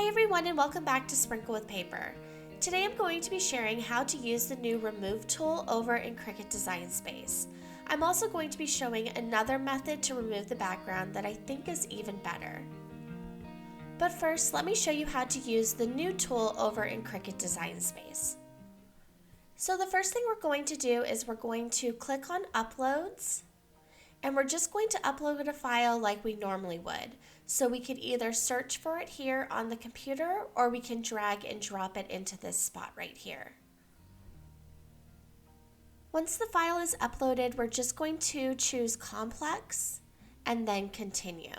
Hi everyone and welcome back to Sprinkle with Paper. Today I'm going to be sharing how to use the new Remove tool over in Cricut Design Space. I'm also going to be showing another method to remove the background that I think is even better. But first, let me show you how to use the new tool over in Cricut Design Space. So the first thing we're going to do is we're going to click on Uploads, and we're just going to upload a file like we normally would. So we could either search for it here on the computer or we can drag and drop it into this spot right here. Once the file is uploaded, we're just going to choose Complex and then Continue.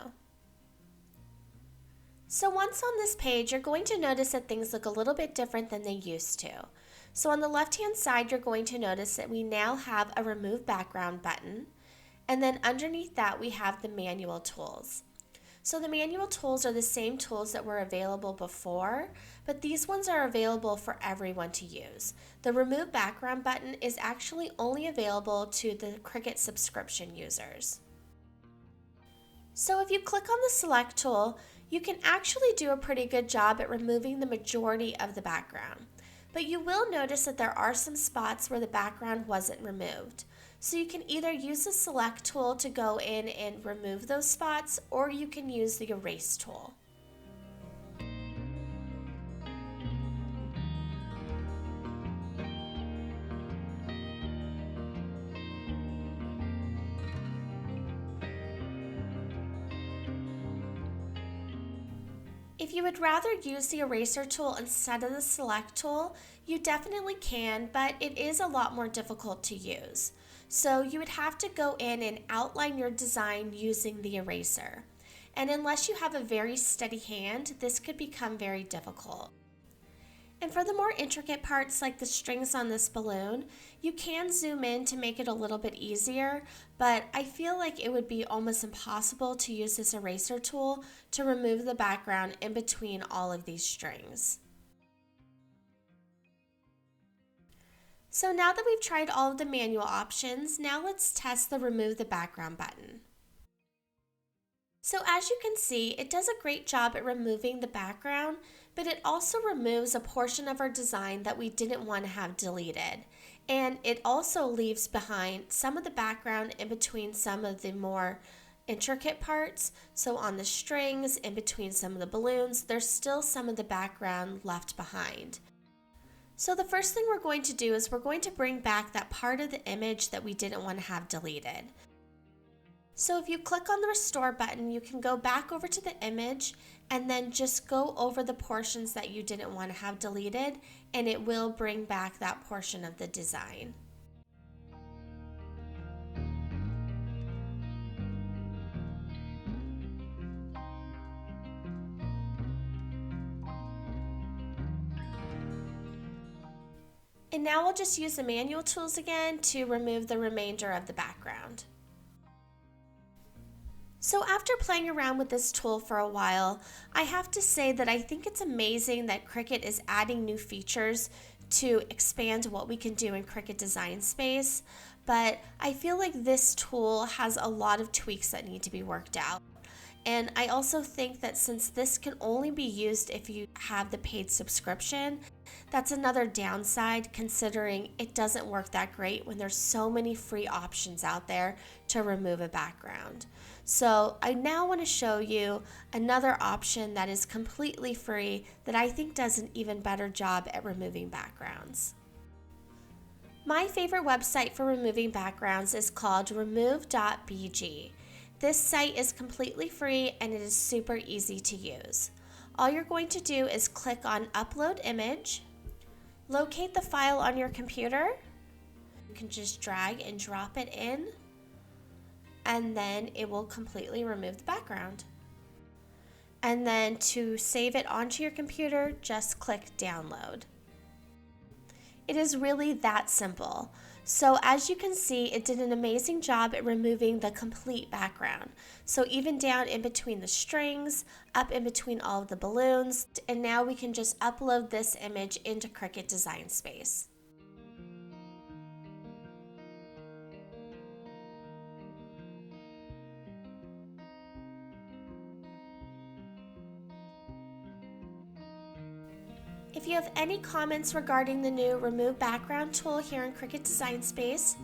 So once on this page, you're going to notice that things look a little bit different than they used to. So on the left-hand side, you're going to notice that we now have a Remove Background button, and then underneath that we have the manual tools. So the manual tools are the same tools that were available before, but these ones are available for everyone to use. The Remove Background button is actually only available to the Cricut subscription users. So if you click on the Select tool, you can actually do a pretty good job at removing the majority of the background. But you will notice that there are some spots where the background wasn't removed. So you can either use the Select tool to go in and remove those spots, or you can use the Erase tool. If you would rather use the Eraser tool instead of the Select tool, you definitely can, but it is a lot more difficult to use. So you would have to go in and outline your design using the eraser. And unless you have a very steady hand, this could become very difficult. And for the more intricate parts like the strings on this balloon, you can zoom in to make it a little bit easier, but I feel like it would be almost impossible to use this eraser tool to remove the background in between all of these strings. So now that we've tried all of the manual options, now let's test the Remove the Background button. So as you can see, it does a great job at removing the background, but it also removes a portion of our design that we didn't want to have deleted. And it also leaves behind some of the background in between some of the more intricate parts. So on the strings, in between some of the balloons, there's still some of the background left behind. So the first thing we're going to do is we're going to bring back that part of the image that we didn't want to have deleted. So if you click on the Restore button, you can go back over to the image and then just go over the portions that you didn't want to have deleted, and it will bring back that portion of the design. And now we'll just use the manual tools again to remove the remainder of the background. So after playing around with this tool for a while, I have to say that I think it's amazing that Cricut is adding new features to expand what we can do in Cricut Design Space, but I feel like this tool has a lot of tweaks that need to be worked out. And I also think that since this can only be used if you have the paid subscription, that's another downside considering it doesn't work that great when there's so many free options out there to remove a background. So I now want to show you another option that is completely free that I think does an even better job at removing backgrounds. My favorite website for removing backgrounds is called Remove.bg. This site is completely free and it is super easy to use. All you're going to do is click on Upload Image, locate the file on your computer, you can just drag and drop it in, and then it will completely remove the background. And then to save it onto your computer, just click Download. It is really that simple. So as you can see, it did an amazing job at removing the complete background. So even down in between the strings, up in between all of the balloons, and now we can just upload this image into Cricut Design Space. If you have any comments regarding the new Remove Background tool here in Cricut Design Space,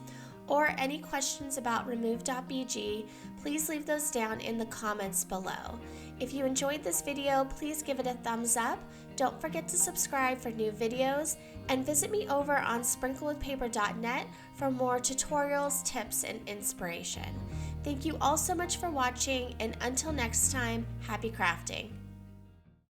or any questions about Remove.bg, please leave those down in the comments below. If you enjoyed this video, please give it a thumbs up. Don't forget to subscribe for new videos, and visit me over on sprinklewithpaper.net for more tutorials, tips, and inspiration. Thank you all so much for watching, and until next time, happy crafting.